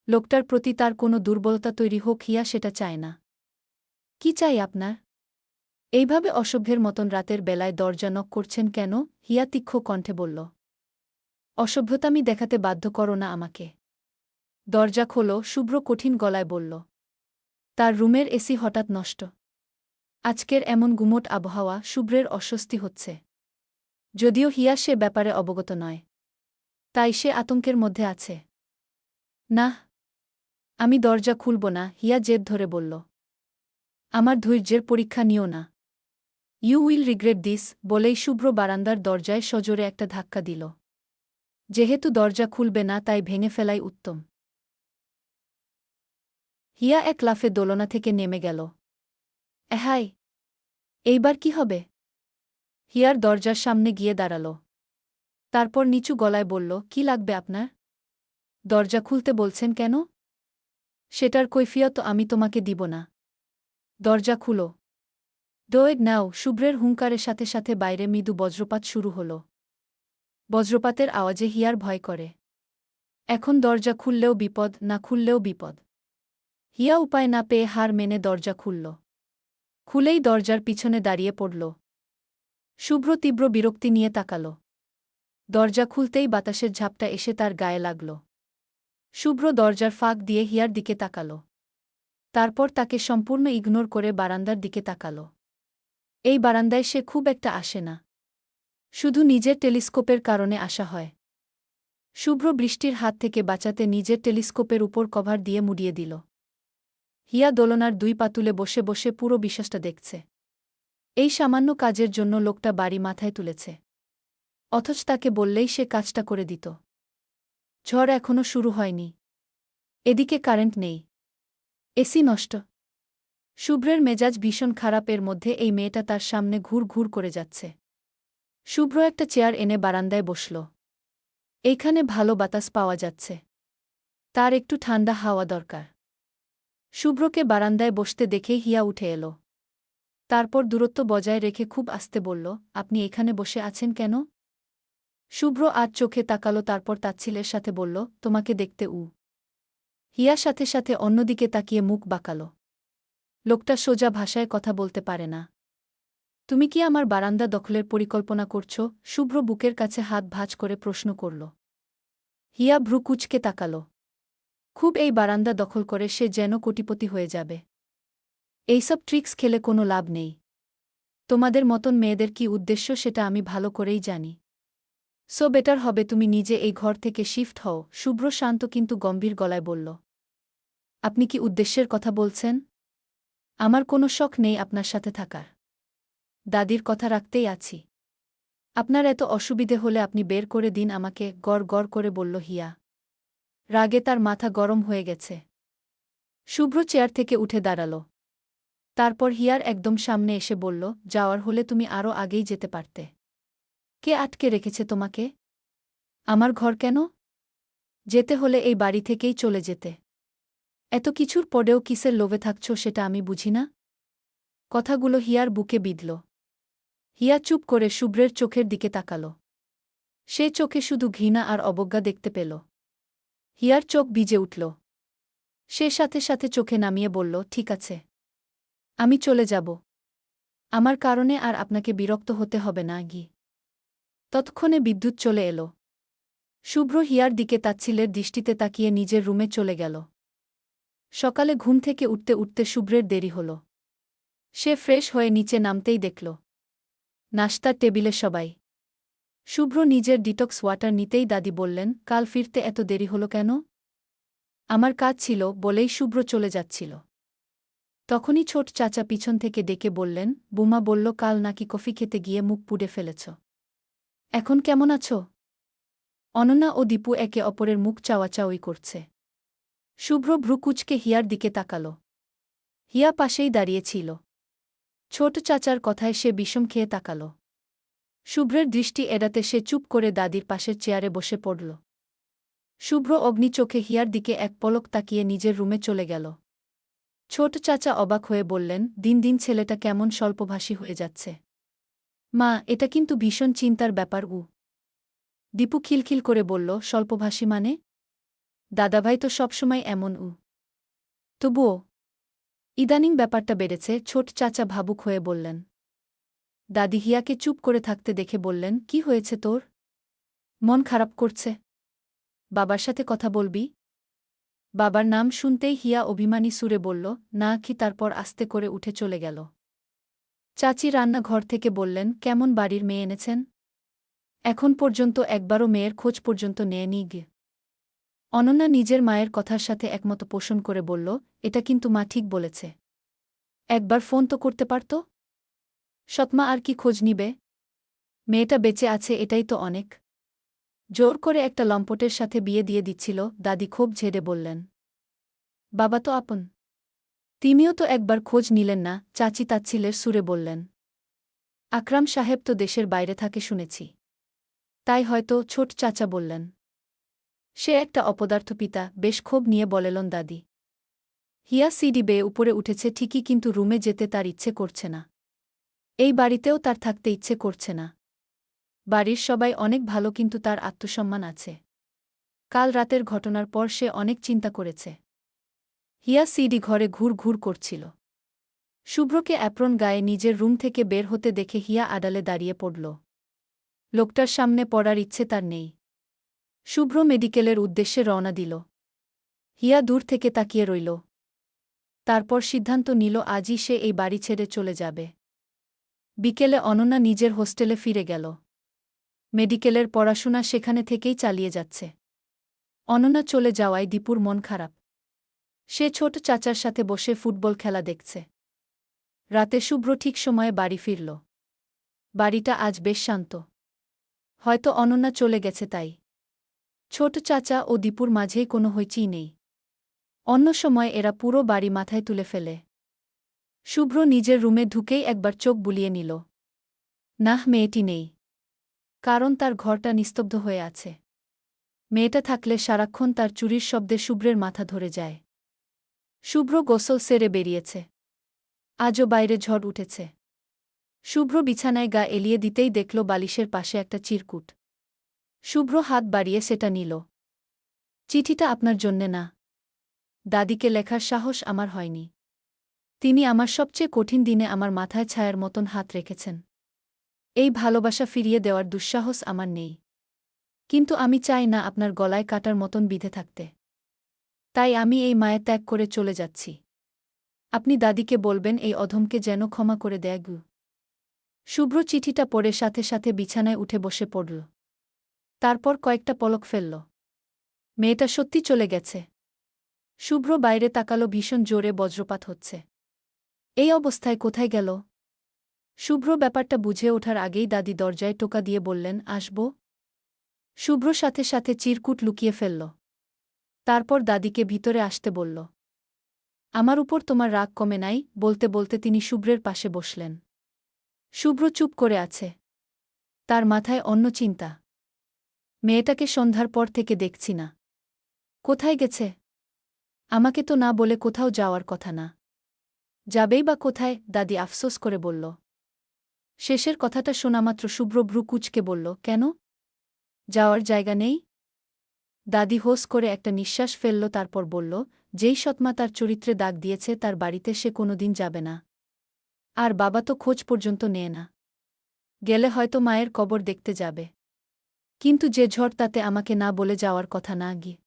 লোকটার প্রতি তার কোনো দুর্বলতা তৈরি হোক হিয়া সেটা চায় না। কি চাই আপনার? এইভাবে অসভ্যের মতন রাতের বেলায় দরজা নক করছেন কেন? হিয়া তীক্ষ্ণ কণ্ঠে বলল। অসভ্যতামি দেখাতে বাধ্য করো না আমাকে। দরজা খোলো, শুভ্র কঠিন গলায় বলল। তার রুমের এসি হঠাৎ নষ্ট। আজকের এমন গুমোট আবহাওয়া শুভ্রের অস্বস্তি হচ্ছে। যদিও হিয়া সে ব্যাপারে অবগত নয়, তাই সে আতঙ্কের মধ্যে আছে। না, আমি দরজা খুলব না, হিয়া জেদ ধরে বলল। আমার ধৈর্যের পরীক্ষা নিও না। ইউ উইল রিগ্রেট দিস, বলেই শুভ্র বারান্দার দরজায় সজোরে একটা ধাক্কা দিল। যেহেতু দরজা খুলবে না তাই ভেঙে ফেলাই উত্তম। হিয়া এক লাফে দোলনা থেকে নেমে গেল। এহাই, এইবার কি হবে? হিয়ার দরজার সামনে গিয়ে দাঁড়াল। তারপর নিচু গলায় বলল, কি লাগবে আপনার? দরজা খুলতে বলছেন কেন? সেটার কৈফিয়ত আমি তোমাকে দিব না। দরজা খুলো। ডোয়েড নাও। শুভ্রের হুঙ্কারের সাথে সাথে বাইরে মৃদু বজ্রপাত শুরু হল। বজ্রপাতের আওয়াজে হিয়ার ভয় করে। এখন দরজা খুললেও বিপদ, না খুললেও বিপদ। হিয়া উপায় না পেয়ে হার মেনে দরজা খুলল। খুলেই দরজার পিছনে দাঁড়িয়ে পড়ল। শুভ্র তীব্র বিরক্তি নিয়ে তাকাল। দরজা খুলতেই বাতাসের ঝাপটা এসে তার গায়ে লাগল। শুভ্র দরজার ফাঁক দিয়ে হিয়ার দিকে তাকাল। তারপর তাকে সম্পূর্ণ ইগনোর করে বারান্দার দিকে তাকাল। এই বারান্দায় সে খুব একটা আসে না। শুধু নিজের টেলিস্কোপের কারণে আসা হয়। শুভ্র বৃষ্টির হাত থেকে বাঁচাতে নিজের টেলিস্কোপের উপর কভার দিয়ে মুড়িয়ে দিল। হিয়া দোলনার দুই পা তুলে বসে বসে পুরো বিশ্বাসটা দেখছে। এই সামান্য কাজের জন্য লোকটা বাড়ি মাথায় তুলেছে। অথচ তাকে বললেই সে কাজটা করে দিত। ঝড় এখনো শুরু হয়নি। এদিকে কারেন্ট নেই। এসি নষ্ট। শুভ্রের মেজাজ ভীষণ খারাপ। এর মধ্যে এই মেয়েটা তার সামনে ঘুর ঘুর করে যাচ্ছে। শুভ্র একটা চেয়ার এনে বারান্দায় বসল। এইখানে ভালো বাতাস পাওয়া যাচ্ছে। তার একটু ঠান্ডা হাওয়া দরকার। শুভ্রকে বারান্দায় বসতে দেখে হিয়া উঠে এল। তারপর দূরত্ব বজায় রেখে খুব আস্তে বলল, আপনি এখানে বসে আছেন কেন? শুভ্র আজ চোখে তাকাল, তারপর তাচ্ছিলের সাথে বলল, তোমাকে দেখতে। হিয়া সাথে সাথে অন্যদিকে তাকিয়ে মুখ বাঁকাল। লোকটা সোজা ভাষায় কথা বলতে পারে না। তুমি কি আমার বারান্দা দখলের পরিকল্পনা করছ? শুভ্র বুকের কাছে হাত ভাঁজ করে প্রশ্ন করল। হিয়া ভ্রু কুঁচকে তাকাল। খুব এই বারান্দা দখল করে সে যেন কোটিপতি হয়ে যাবে। এইসব ট্রিক্স খেলে কোনো লাভ নেই। তোমাদের মতন মেয়েদের কি উদ্দেশ্য সেটা আমি ভালো করেই জানি। সো বেটার হবে তুমি নিজে এই ঘর থেকে শিফট হও। শুভ্র শান্ত কিন্তু গম্ভীর গলায় বলল। আপনি কি উদ্দেশ্যের কথা বলছেন? আমার কোনো শখ নেই আপনার সাথে থাকার। দাদির কথা রাখতেই আছি। আপনার এত অসুবিধে হলে আপনি বের করে দিন আমাকে, গড় গড় করে বলল হিয়া। রাগে তার মাথা গরম হয়ে গেছে। শুভ্র চেয়ার থেকে উঠে দাঁড়াল। তারপর হিয়ার একদম সামনে এসে বলল, যাওয়ার হলে তুমি আরও আগেই যেতে পারতে। কে আটকে রেখেছে তোমাকে? আমার ঘর কেন? যেতে হলে এই বাড়ি থেকেই চলে যেতে। এত কিছুর পরেও কিসের লোভে থাকছ সেটা আমি বুঝি না। কথাগুলো হিয়ার বুকে বিঁধল। হিয়া চুপ করে শুভ্রের চোখের দিকে তাকাল। সে চোখে শুধু ঘৃণা আর অবজ্ঞা দেখতে পেল। হিয়ার চোখ ভিজে উঠল। সে সাথে সাথে চোখে নামিয়ে বলল, ঠিক আছে, আমি চলে যাব। আমার কারণে আর আপনাকে বিরক্ত হতে হবে না গি। ততক্ষণে বিদ্যুৎ চলে এল। শুভ্র হিয়ার দিকে তাচ্ছিলের দৃষ্টিতে তাকিয়ে নিজের রুমে চলে গেল। সকালে ঘুম থেকে উঠতে উঠতে শুভ্রের দেরি হল। সে ফ্রেশ হয়ে নিচে নামতেই দেখল নাশতার টেবিলে সবাই। শুভ্র নিজের ডিটক্স ওয়াটার নিতেই দাদি বললেন, কাল ফিরতে এত দেরি হল কেন? আমার কাজ ছিল বলেই শুভ্র চলে যাচ্ছিল। তখনই ছোট চাচা পিছন থেকে ডেকে বললেন, বুমা বলল কাল নাকি কফি খেতে গিয়ে মুখ পুড়ে ফেলেছ। এখন কেমন আছো? অনন্যা ও দীপু একে অপরের মুখ চাওয়াচাওয়ি করছে। শুভ্র ভ্রু কুঁচকে হিয়ার দিকে তাকাল। হিয়া পাশেই দাঁড়িয়েছিল। ছোট চাচার কথায় সে বিষম খেয়ে তাকাল। শুভ্রের দৃষ্টি এড়াতে সে চুপ করে দাদির পাশের চেয়ারে বসে পড়ল। শুভ্র অগ্নি চোখে হিয়ার দিকে এক পলক তাকিয়ে নিজের রুমে চলে গেল। ছোট চাচা অবাক হয়ে বললেন, দিন দিন ছেলেটা কেমন স্বল্পভাষী হয়ে যাচ্ছে। মা, এটা কিন্তু ভীষণ চিন্তার ব্যাপার। দীপু খিলখিল করে বলল, স্বল্পভাষী মানে? দাদাভাই তো সবসময় এমন। তবুও ইদানিং ব্যাপারটা বেড়েছে। ছোট চাচা ভাবুক হয়ে বললেন। দাদি হিয়াকে চুপ করে থাকতে দেখে বললেন, কি হয়েছে তোর? মন খারাপ করছে? বাবার সাথে কথা বলবি? বাবার নাম শুনতেই হিয়া অভিমানী সুরে বলল, না কি, তারপর আস্তে করে উঠে চলে গেল। চাচি রান্নাঘর থেকে বললেন, কেমন বাড়ির মেয়ে এনেছেন? এখন পর্যন্ত একবারও মেয়ের খোঁজ পর্যন্ত নেয়নি গে। অনন্যা নিজের মায়ের কথার সাথে একমত পোষণ করে বলল, এটা কিন্তু মা ঠিক বলেছে। একবার ফোন তো করতে পারত। সৎমা আর কি খোঁজ নিবে? মেয়েটা বেঁচে আছে এটাই তো অনেক। জোর করে একটা লম্পটের সাথে বিয়ে দিয়ে দিচ্ছিল, দাদি ক্ষোভ ঝেড়ে বললেন। বাবা তো আপন। তিনিও তো একবার খোঁজ নিলেন না, চাচি তাচ্ছিলের সুরে বললেন। আকরাম সাহেব তো দেশের বাইরে থাকে শুনেছি। তাই হয়তো, ছোট চাচা বললেন। সে একটা অপদার্থ পিতা, বেশ ক্ষোভ নিয়ে বলেলন দাদি। হিয়া সিঁড়ি বেয়ে উপরে উঠেছে ঠিকই, কিন্তু রুমে যেতে তার ইচ্ছে করছে না। এই বাড়িতেও তার থাকতে ইচ্ছে করছে না। বাড়ির সবাই অনেক ভালো, কিন্তু তার আত্মসম্মান আছে। কাল রাতের ঘটনার পর সে অনেক চিন্তা করেছে। হিয়া সিঁড়ি ঘরে ঘুর ঘুর করছিল। শুভ্রকে অ্যাপ্রন গায়ে নিজের রুম থেকে বের হতে দেখে হিয়া আড়ালে দাঁড়িয়ে পড়ল। লোকটার সামনে পড়ার ইচ্ছে তার নেই। শুভ্র মেডিকেলের উদ্দেশ্যে রওনা দিল। হিয়া দূর থেকে তাকিয়ে রইল। তারপর সিদ্ধান্ত নিল আজই সে এই বাড়ি ছেড়ে চলে যাবে। বিকেলে অনন্যা নিজের হোস্টেলে ফিরে গেল। মেডিকেলের পড়াশোনা সেখানে থেকেই চালিয়ে যাচ্ছে। অনন্যা চলে যাওয়ায় দীপুর মন খারাপ। সে ছোট চাচার সাথে বসে ফুটবল খেলা দেখছে। রাতে শুভ্র ঠিক সময়ে বাড়ি ফিরল। বাড়িটা আজ বেশ শান্ত। হয়তো অনন্যা চলে গেছে তাই। ছোট চাচা ও দীপুর মাঝেই কোনো হইচই নেই। অন্য সময় এরা পুরো বাড়ি মাথায় তুলে ফেলে। শুভ্র নিজের রুমে ঢুকেই একবার চোখ বুলিয়ে নিল। নাহ, মেয়েটি নেই। কারণ তার ঘরটা নিস্তব্ধ হয়ে আছে। মেয়েটা থাকলে সারাক্ষণ তার চুরির শব্দে শুভ্রের মাথা ধরে যায়। শুভ্র গোসল সেরে বেরিয়েছে। আজও বাইরে ঝড় উঠেছে। শুভ্র বিছানায় গা এলিয়ে দিতেই দেখল বালিশের পাশে একটা চিরকুট। শুভ্র হাত বাড়িয়ে সেটা নিল। চিঠিটা আপনার জন্যে না। দাদিকে লেখার সাহস আমার হয়নি। তিনি আমার সবচেয়ে কঠিন দিনে আমার মাথায় ছায়ার মতন হাত রেখেছেন। এই ভালোবাসা ফিরিয়ে দেওয়ার দুঃসাহস আমার নেই। কিন্তু আমি চাই না আপনার গলায় কাটার মতন বিঁধে থাকতে। তাই আমি এই মায়া ত্যাগ করে চলে যাচ্ছি। আপনি দাদিকে বলবেন এই অধমকে যেন ক্ষমা করে দেয় গু। শুভ্র চিঠিটা পড়ে সাথে সাথে বিছানায় উঠে বসে পড়ল। তারপর কয়েকটা পলক ফেলল। মেয়েটা সত্যি চলে গেছে। শুভ্র বাইরে তাকালো, ভীষণ জোরে বজ্রপাত হচ্ছে। এই অবস্থায় কোথায় গেল? শুভ্র ব্যাপারটা বুঝে ওঠার আগেই দাদি দরজায় টোকা দিয়ে বললেন, আসব। শুভ্র সাথে সাথে চিরকুট লুকিয়ে ফেলল। তারপর দাদিকে ভিতরে আসতে বলল। আমার উপর তোমার রাগ কমে নাই? বলতে বলতে তিনি শুভ্রের পাশে বসলেন। শুভ্র চুপ করে আছে। তার মাথায় অন্য চিন্তা। মেয়েটাকে সন্ধ্যার পর থেকে দেখছি না। কোথায় গেছে? আমাকে তো না বলে কোথাও যাওয়ার কথা না। যাবেই বা কোথায়? দাদি আফসোস করে বলল। শেষের কথাটা শোনামাত্র শুভ্র ভ্রু কুঁচকে বলল, কেন? যাওয়ার জায়গা নেই? দাদি হোস করে একটা নিঃশ্বাস ফেলল, তারপর বলল, যেই সৎমা তার চরিত্রে দাগ দিয়েছে তার বাড়িতে সে কোনোদিন যাবে না। আর বাবা তো খোঁজ পর্যন্ত নেয় না। গেলে হয়তো মায়ের কবর দেখতে যাবে। কিন্তু যে ঝড়, তাতে আমাকে না বলে যাওয়ার কথা না গিয়ে।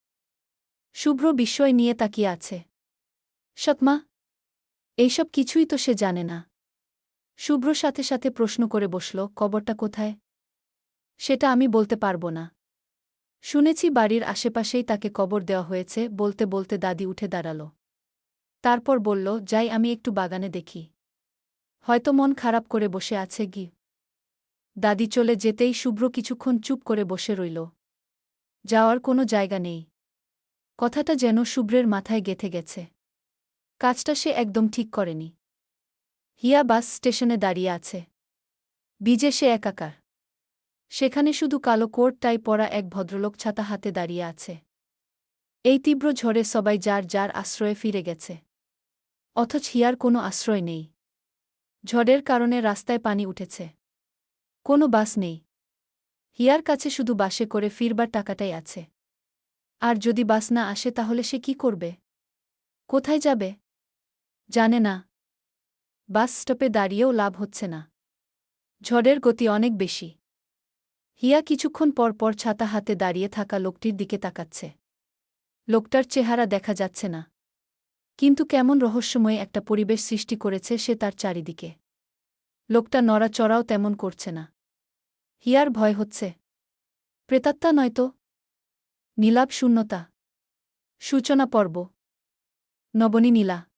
শুভ্র বিস্ময় নিয়ে তাকিয়ে আছে। সৎমা? এইসব কিছুই তো সে জানে না। শুভ্র সাথে সাথে প্রশ্ন করে বসল, কবরটা কোথায়? সেটা আমি বলতে পারব না। শুনেছি বাড়ির আশেপাশেই তাকে কবর দেওয়া হয়েছে। বলতে বলতে দাদি উঠে দাঁড়াল। তারপর বলল, যাই আমি একটু বাগানে দেখি। হয়তো মন খারাপ করে বসে আছে গি। দাদি চলে যেতেই শুভ্র কিছুক্ষণ চুপ করে বসে রইল। যাওয়ার কোনো জায়গা নেই। কথাটা যেন শুভ্রের মাথায় গেঁথে গেছে। কাজটা সে একদম ঠিক করেনি। হিয়া বাস স্টেশনে দাঁড়িয়ে আছে। ভিজে সে একাকার। সেখানে শুধু কালো কোট টাই পরা এক ভদ্রলোক ছাতা হাতে দাঁড়িয়ে আছে। এই তীব্র ঝড়ে সবাই যার যার আশ্রয়ে ফিরে গেছে। অথচ হিয়ার কোনো আশ্রয় নেই। ঝড়ের কারণে রাস্তায় পানি উঠেছে। কোনো বাস নেই। হিয়ার কাছে শুধু বাসে করে ফিরবার টাকাটাই আছে। আর যদি বাস না আসে তাহলে সে কি করবে? কোথায় যাবে? জানে না। বাস স্টপে দাঁড়িয়েও লাভ হচ্ছে না। ঝড়ের গতি অনেক বেশি। হিয়া কিছুক্ষণ পর পর ছাতা হাতে দাঁড়িয়ে থাকা লোকটির দিকে তাকাচ্ছে। লোকটার চেহারা দেখা যাচ্ছে না। কিন্তু কেমন রহস্যময় একটা পরিবেশ সৃষ্টি করেছে সে তার চারিদিকে। লোকটা নড়াচড়াও তেমন করছে না। হিয়ার ভয় হচ্ছে। প্রেতাত্মা নয়তো? নীলাভ শূন্যতা। সূচনা পর্ব। নবনী নীলা।